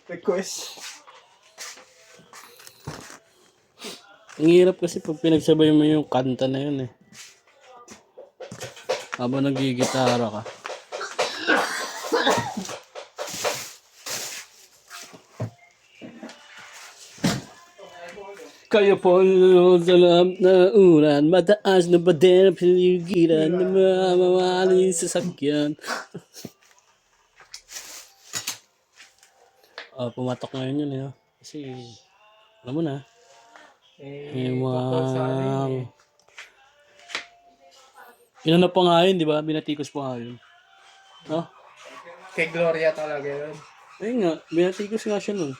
Request. Ang hirap kasi pag pinagsabay mo yung kanta na yun eh. Habang nagigitara ka. Kayo po sa loob na uran, mataas na pader, piligiran na mamamaling sasakyan. Pumatok ngayon yun eh. Kasi, alam mo na, yung mga... Inano pa nga yun, di ba? Binatikos pa nga yun. No? Kay Gloria talaga yun. Ayun nga, binatikos nga siya nun.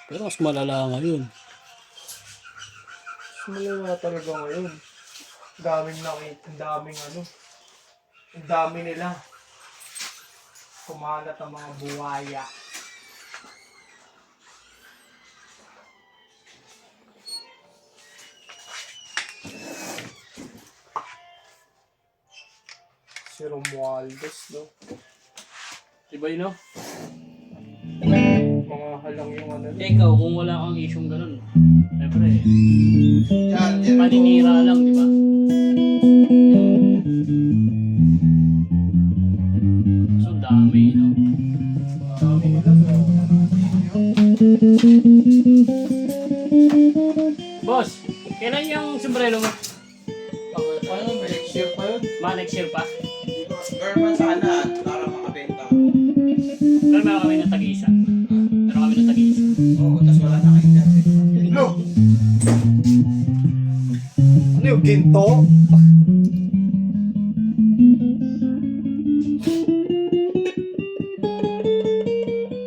Pero mas malala ngayon. Malala talaga ngayon. Daming nakita, daming ano. Ang dami nila. Kumalat ang mga buwaya. Si Romualdez, no? Diba yun, no? Mga halang yung ano. Ikaw, kung wala kang isyong ganun, siyempre, paninira lang, di ba? So, dami, no? Boss, kailan yung sombrero mo? Paano? Next year pa yun? Next year pa? Garman sana para makabenta. Pero meron kami ng tag-isa. Meron kami ng tag-isa. Oo, tas wala na kayo dyan. No! Ano yung ginto?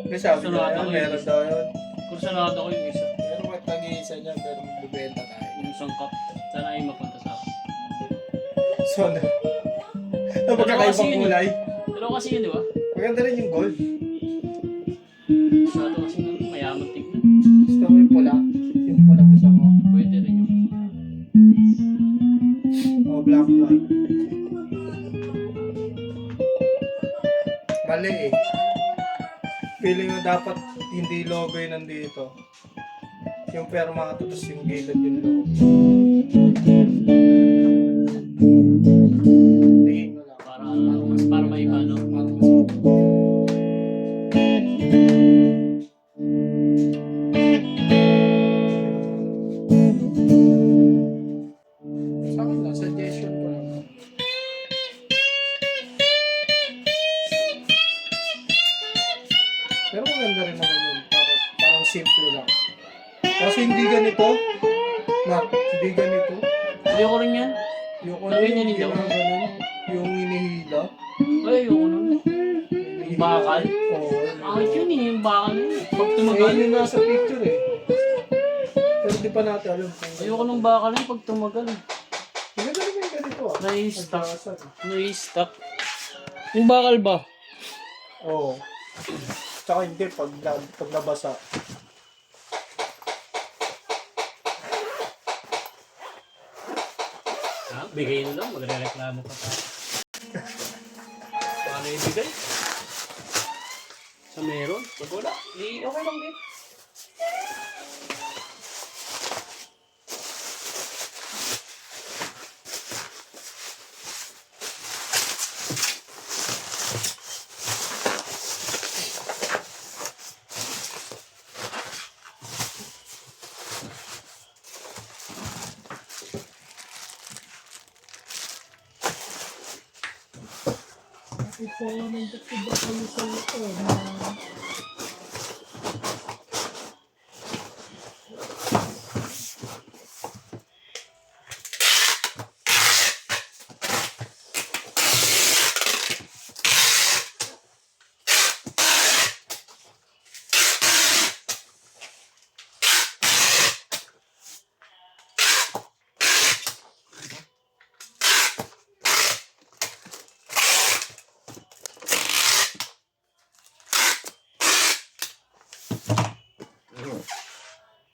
Kasi sabi Sunod niya ako yun, meron daw yun. Kursanado ko yung isa. Pero may tag-iisa niya, pero magbibenta tayo. Yung sangkap. Sana ay mapunta sa akin. So, napagkakaibang kulay. Pero kasi yun, di ba? Maganda rin yung gold. Masyado kasi mayaman tignan. Gusto mo yung pula? Yung pula gusto mo? Pwede rin yung... O, black white. Mali eh. Feeling mo dapat hindi logo yun nandito. Yung perma tapos yung gilid yung logo. Tingin mo lang. Para may iba, no? Para mas... Sa akin lang, suggestion ko lang. Pero maganda rin naman yun. Parang simple lang. Kasi hindi ganito. Hindi ganito. Ayoko rin yan. Yung Ano yun yun, hindi ako? ganun. Yung inihila. Ay, ayoko nun. Yung bakal? Oo. Bakit yun eh? Yung bakal na yun. Pag Ngayon tumagal. yung nasa picture eh. Pero di pa natin alam kung... Ayoko nung bakal na yun pag tumagal. Maganda rin yung ganito ah. Nai-stuck. Nagkakasan. Nai-stuck. Yung bakal ba? Oo. Tsaka hindi pag nabasa. Bigay na lang. Magre-reklamo ka pa. Paano ibigay? Sa meron? Pag wala, okay lang din. Ito, nagkakita kayo sa loob.